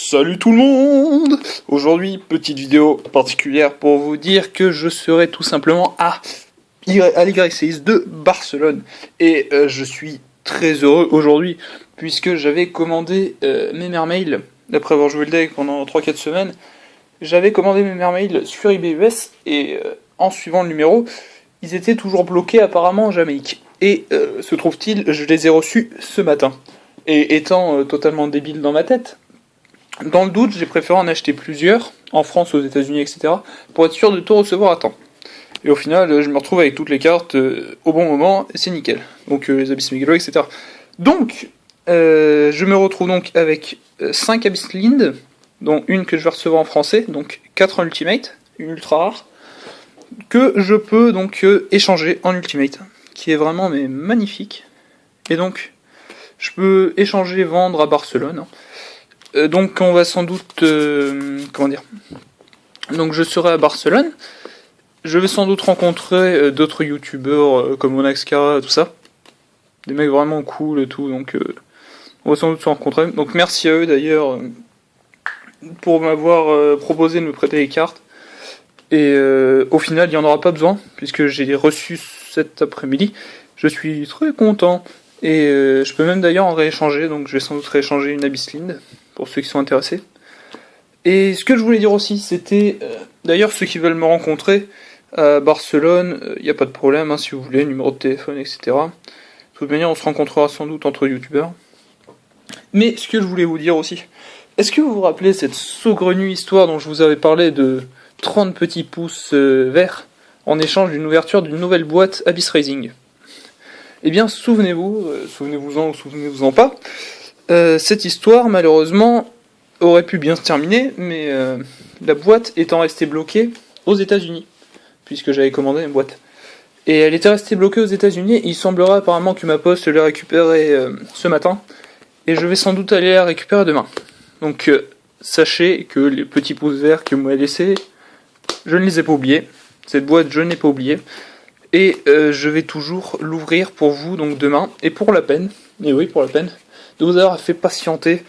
Salut tout le monde! Aujourd'hui, petite vidéo particulière pour vous dire que je serai tout simplement à l'YCS de Barcelone. Et je suis très heureux aujourd'hui, puisque j'avais commandé mes mermails, après avoir joué le deck pendant 3-4 semaines, j'avais commandé mes mermails sur eBay US, et en suivant le numéro, ils étaient toujours bloqués apparemment en Jamaïque. Et se trouve-t-il, je les ai reçus ce matin. Et étant totalement débile dans ma tête, dans le doute, j'ai préféré en acheter plusieurs, en France, aux États-Unis, etc., pour être sûr de tout recevoir à temps. Et au final, je me retrouve avec toutes les cartes au bon moment, et c'est nickel. Donc les Abyss Megalo, etc. Donc, je me retrouve donc avec 5 Abyss Lind, dont une que je vais recevoir en français, donc 4 en Ultimate, une ultra rare, que je peux donc échanger en Ultimate, qui est vraiment magnifique. Et donc, je peux échanger, vendre à Barcelone. Donc on va sans doute... comment dire ? Donc je serai à Barcelone. Je vais sans doute rencontrer d'autres youtubeurs comme Monaxcara, tout ça. Des mecs vraiment cool et tout, donc on va sans doute se rencontrer. Donc merci à eux d'ailleurs pour m'avoir proposé de me prêter les cartes. Et au final il n'y en aura pas besoin, puisque j'ai reçu cet après-midi. Je suis très content. Et je peux même d'ailleurs en rééchanger, donc je vais sans doute rééchanger une Abyss Lind, pour ceux qui sont intéressés. Et ce que je voulais dire aussi, c'était, d'ailleurs ceux qui veulent me rencontrer à Barcelone, il n'y a pas de problème, hein, si vous voulez, numéro de téléphone, etc. De toute manière, on se rencontrera sans doute entre youtubeurs. Mais ce que je voulais vous dire aussi, est-ce que vous vous rappelez cette saugrenue histoire dont je vous avais parlé de 30 petits pouces verts en échange d'une ouverture d'une nouvelle boîte Abyss Rising? Eh bien, souvenez-vous-en ou souvenez-vous-en pas, cette histoire, malheureusement, aurait pu bien se terminer, mais la boîte étant restée bloquée aux États-Unis, puisque j'avais commandé une boîte. Et elle était restée bloquée aux États-Unis, et il semblerait apparemment que ma poste l'ait récupérée ce matin, et je vais sans doute aller la récupérer demain. Donc, sachez que les petits pouces verts que vous m'avez laissés, je ne les ai pas oubliés. Cette boîte, je ne l'ai pas oubliée. Et je vais toujours l'ouvrir pour vous, donc demain, et pour la peine, et oui, pour la peine, de vous avoir fait patienter,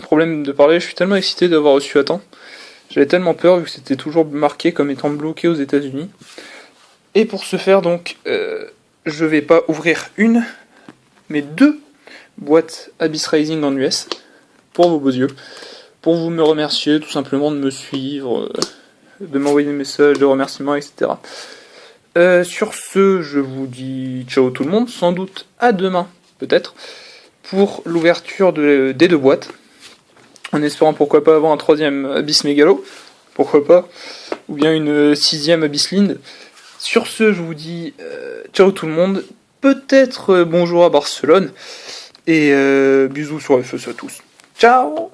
problème de parler, je suis tellement excité d'avoir reçu à temps, j'avais tellement peur vu que c'était toujours marqué comme étant bloqué aux États-Unis. Et pour ce faire, donc, je vais pas ouvrir une, mais 2 boîtes Abyss Rising en US, pour vos beaux yeux, pour vous me remercier tout simplement de me suivre, de m'envoyer des messages de remerciements, etc. Sur ce, je vous dis ciao tout le monde, sans doute à demain, peut-être, pour l'ouverture des 2 boîtes, en espérant pourquoi pas avoir un 3ème Abyss Megalo, pourquoi pas, ou bien une 6ème Abyss Lind. Sur ce, je vous dis ciao tout le monde, peut-être bonjour à Barcelone, et bisous sur FS à tous. Ciao!